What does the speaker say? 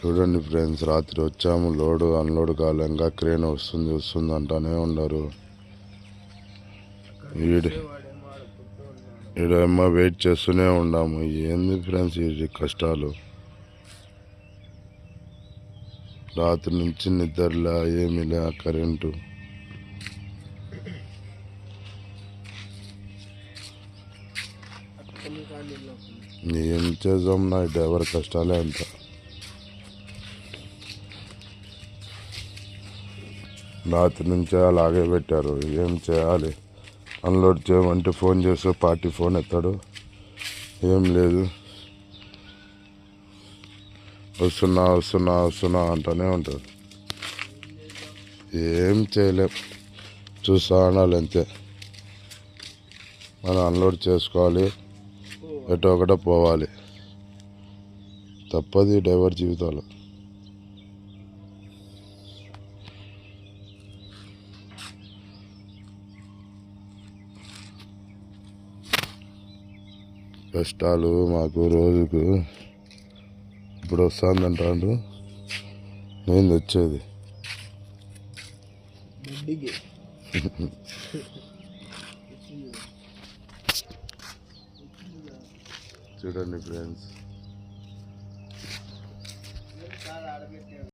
చూడండి ఫ్రెండ్స్, రాత్రి వచ్చాము, లోడు అన్లోడ్ కాలే, ఇంకా క్రేన్ వస్తుంది అంటానే ఉండరు. ఈడేమో వెయిట్ చేస్తూనే ఉన్నాము. ఏంది ఫ్రెండ్స్ ఈ కష్టాలు? రాత్రి నుంచి నిద్రలే, ఏమిలే, కరెంటు. ఏం చేద్దాం, నా డ్రైవర్ కష్టాలే అంత. రాత్రి నుంచే అలాగే పెట్టారు. ఏం చేయాలి? అన్లోడ్ చేయమంటే ఫోన్ చేస్తే పార్టీ ఫోన్ ఎత్తాడు, ఏం లేదు, వస్తున్నా అంటూనే ఉంటారు. ఏం చేయలేం, చూస్తా ఉండాలి అంతే. మనం అన్లోడ్ చేసుకోవాలి, ఎటో ఒకటో పోవాలి, తప్పది డ్రైవర్ జీవితాలు. కష్టాలు మాకు రోజుకు ఇప్పుడు వస్తుందంటాడు, నేను వచ్చేది. చూడండి ఫ్రెండ్స్,